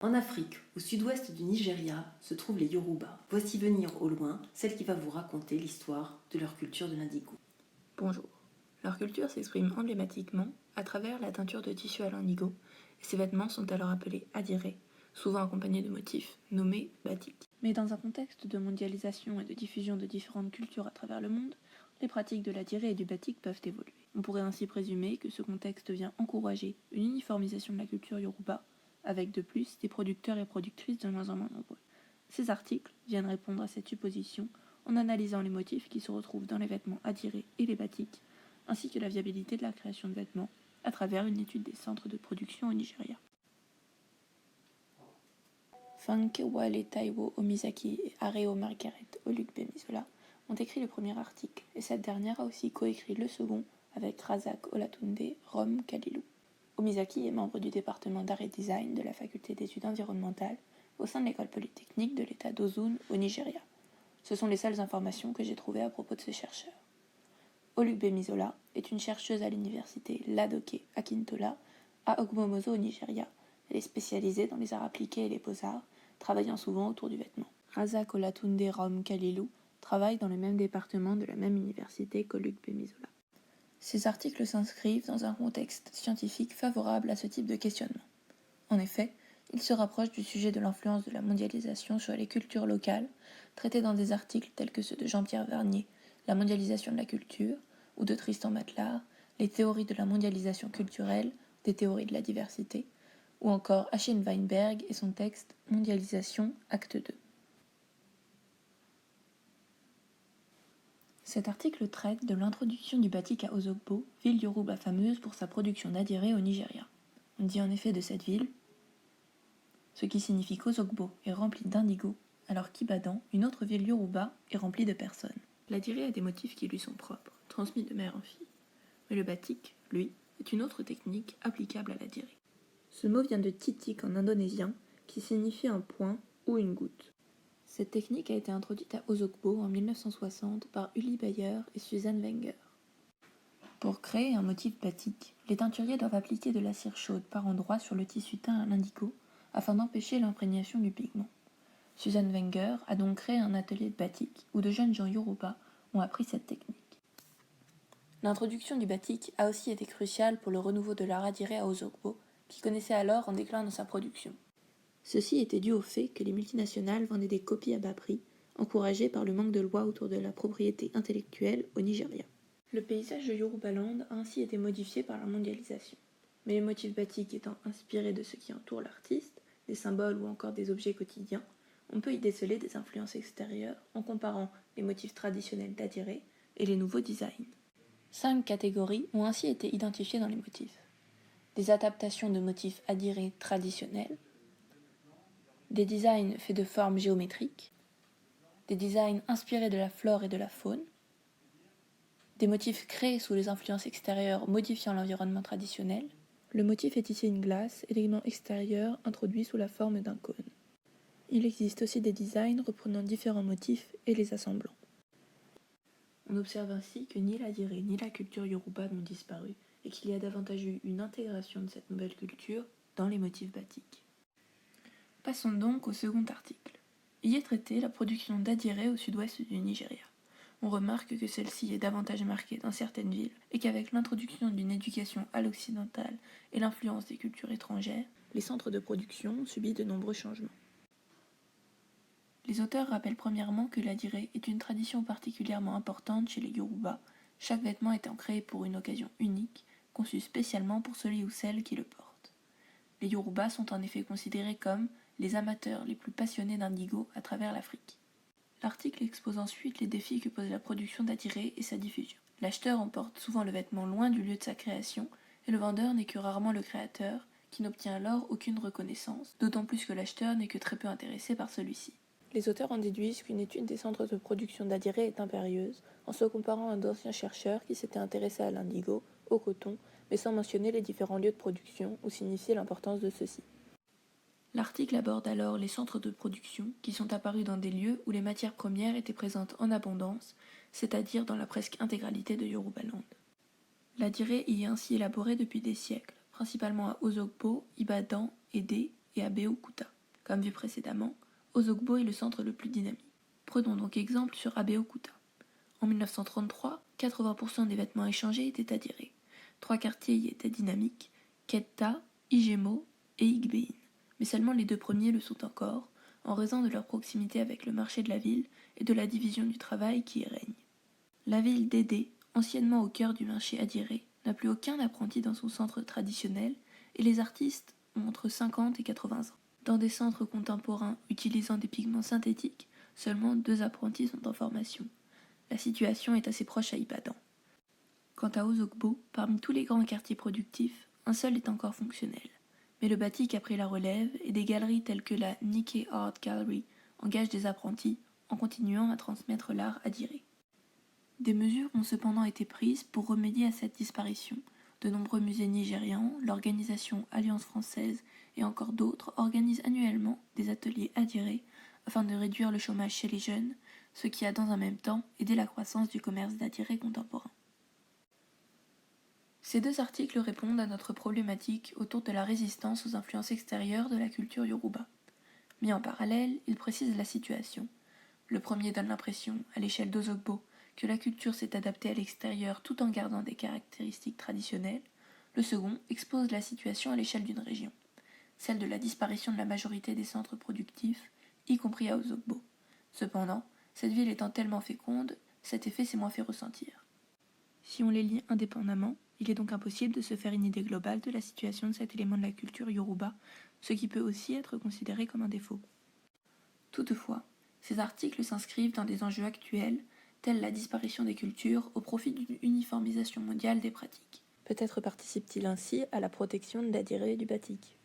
En Afrique, au sud-ouest du Nigeria, se trouvent les Yoruba. Voici venir au loin celle qui va vous raconter l'histoire de leur culture de l'indigo. Bonjour. Leur culture s'exprime emblématiquement à travers la teinture de tissu à l'indigo, et ces vêtements sont alors appelés adiré, souvent accompagnés de motifs nommés batik. Mais dans un contexte de mondialisation et de diffusion de différentes cultures à travers le monde, les pratiques de l'adiré et du batik peuvent évoluer. On pourrait ainsi présumer que ce contexte vient encourager une uniformisation de la culture yoruba, avec de plus des producteurs et productrices de moins en moins nombreux. Ces articles viennent répondre à cette supposition en analysant les motifs qui se retrouvent dans les vêtements adirés et les batiks, ainsi que la viabilité de la création de vêtements à travers une étude des centres de production au Nigeria. Wale Taiwo Omizaki et Areo Margaret Olugbe-Misola ont écrit le premier article, et cette dernière a aussi coécrit le second avec Razak Olatunde Rom Kalilu. Omizaki est membre du département d'art et design de la faculté d'études environnementales au sein de l'école polytechnique de l'état d'Osun au Nigeria. Ce sont les seules informations que j'ai trouvées à propos de ce chercheur. Olugbe-Misola est une chercheuse à l'université Ladoke Akintola à Ogbomoso au Nigeria. Elle est spécialisée dans les arts appliqués et les beaux-arts, travaillant souvent autour du vêtement. Razak Olatunde Rom Kalilu travaille dans le même département de la même université qu'Olugbe-Misola. Ces articles s'inscrivent dans un contexte scientifique favorable à ce type de questionnement. En effet, ils se rapprochent du sujet de l'influence de la mondialisation sur les cultures locales, traités dans des articles tels que ceux de Jean-Pierre Vernier, La mondialisation de la culture, ou de Tristan Matlard, Les théories de la mondialisation culturelle, des théories de la diversité, ou encore Achille Weinberg et son texte Mondialisation, acte 2. Cet article traite de l'introduction du batik à Osogbo, ville yoruba fameuse pour sa production d'adiré au Nigeria. On dit en effet de cette ville, ce qui signifie qu'Osogbo est rempli d'indigo, alors qu'Ibadan, une autre ville yoruba, est remplie de personnes. L'adiré a des motifs qui lui sont propres, transmis de mère en fille. Mais le batik, lui, est une autre technique applicable à l'adiré. Ce mot vient de titik en indonésien, qui signifie un point ou une goutte. Cette technique a été introduite à Osogbo en 1960 par Uli Bayer et Suzanne Wenger. Pour créer un motif batik, les teinturiers doivent appliquer de la cire chaude par endroits sur le tissu teint à l'indigo afin d'empêcher l'imprégnation du pigment. Suzanne Wenger a donc créé un atelier de batik où de jeunes gens yoruba ont appris cette technique. L'introduction du batik a aussi été cruciale pour le renouveau de l'art adiré à Osogbo, qui connaissait alors un déclin dans sa production. Ceci était dû au fait que les multinationales vendaient des copies à bas prix, encouragées par le manque de lois autour de la propriété intellectuelle au Nigeria. Le paysage de Yorubaland a ainsi été modifié par la mondialisation. Mais les motifs batik étant inspirés de ce qui entoure l'artiste, des symboles ou encore des objets quotidiens, on peut y déceler des influences extérieures en comparant les motifs traditionnels d'adiré et les nouveaux designs. 5 catégories ont ainsi été identifiées dans les motifs. Des adaptations de motifs adirés traditionnels, des designs faits de formes géométriques, des designs inspirés de la flore et de la faune, des motifs créés sous les influences extérieures modifiant l'environnement traditionnel. Le motif est ici une glace, élément extérieur introduit sous la forme d'un cône. Il existe aussi des designs reprenant différents motifs et les assemblant. On observe ainsi que ni l'adiré ni la culture yoruba n'ont disparu et qu'il y a davantage eu une intégration de cette nouvelle culture dans les motifs batiks. Passons donc au second article. Y est traitée la production d'adiré au sud-ouest du Nigeria. On remarque que celle-ci est davantage marquée dans certaines villes et qu'avec l'introduction d'une éducation à l'occidentale et l'influence des cultures étrangères, les centres de production ont subi de nombreux changements. Les auteurs rappellent premièrement que l'adiré est une tradition particulièrement importante chez les Yoruba, chaque vêtement étant créé pour une occasion unique, conçu spécialement pour celui ou celle qui le porte. Les Yoruba sont en effet considérés comme les amateurs les plus passionnés d'indigo à travers l'Afrique. L'article expose ensuite les défis que pose la production d'adiré et sa diffusion. L'acheteur emporte souvent le vêtement loin du lieu de sa création, et le vendeur n'est que rarement le créateur, qui n'obtient alors aucune reconnaissance, d'autant plus que l'acheteur n'est que très peu intéressé par celui-ci. Les auteurs en déduisent qu'une étude des centres de production d'adiré est impérieuse, en se comparant à d'anciens chercheurs qui s'étaient intéressés à l'indigo, au coton, mais sans mentionner les différents lieux de production ou signifier l'importance de ceux-ci. L'article aborde alors les centres de production qui sont apparus dans des lieux où les matières premières étaient présentes en abondance, c'est-à-dire dans la presque intégralité de Yorubaland. L'adiré y est ainsi élaboré depuis des siècles, principalement à Osogbo, Ibadan, Ede, et Abeokuta. Comme vu précédemment, Osogbo est le centre le plus dynamique. Prenons donc exemple sur Abeokuta. En 1933, 80% des vêtements échangés étaient adhérés. 3 quartiers y étaient dynamiques, Ketta, Ijemo et Igbein. Mais seulement les 2 premiers le sont encore, en raison de leur proximité avec le marché de la ville et de la division du travail qui y règne. La ville d'Ede, anciennement au cœur du marché adhéré, n'a plus aucun apprenti dans son centre traditionnel et les artistes ont entre 50 et 80 ans. Dans des centres contemporains utilisant des pigments synthétiques, seulement 2 apprentis sont en formation. La situation est assez proche à Ibadan. Quant à Osogbo, parmi tous les grands quartiers productifs, un seul est encore fonctionnel. Mais le batik a pris la relève et des galeries telles que la Nikkei Art Gallery engagent des apprentis en continuant à transmettre l'art adhéré. Des mesures ont cependant été prises pour remédier à cette disparition. De nombreux musées nigérians, l'organisation Alliance française et encore d'autres organisent annuellement des ateliers adhérés afin de réduire le chômage chez les jeunes, ce qui a dans un même temps aidé la croissance du commerce d'adhérés contemporain. Ces 2 articles répondent à notre problématique autour de la résistance aux influences extérieures de la culture yoruba. Mis en parallèle, ils précisent la situation. Le premier donne l'impression, à l'échelle d'Osogbo, que la culture s'est adaptée à l'extérieur tout en gardant des caractéristiques traditionnelles. Le second expose la situation à l'échelle d'une région, celle de la disparition de la majorité des centres productifs, y compris à Osogbo. Cependant, cette ville étant tellement féconde, cet effet s'est moins fait ressentir. Si on les lit indépendamment, il est donc impossible de se faire une idée globale de la situation de cet élément de la culture yoruba, ce qui peut aussi être considéré comme un défaut. Toutefois, ces articles s'inscrivent dans des enjeux actuels, tels la disparition des cultures au profit d'une uniformisation mondiale des pratiques. Peut-être participe-t-il ainsi à la protection de l'adhéré du batik.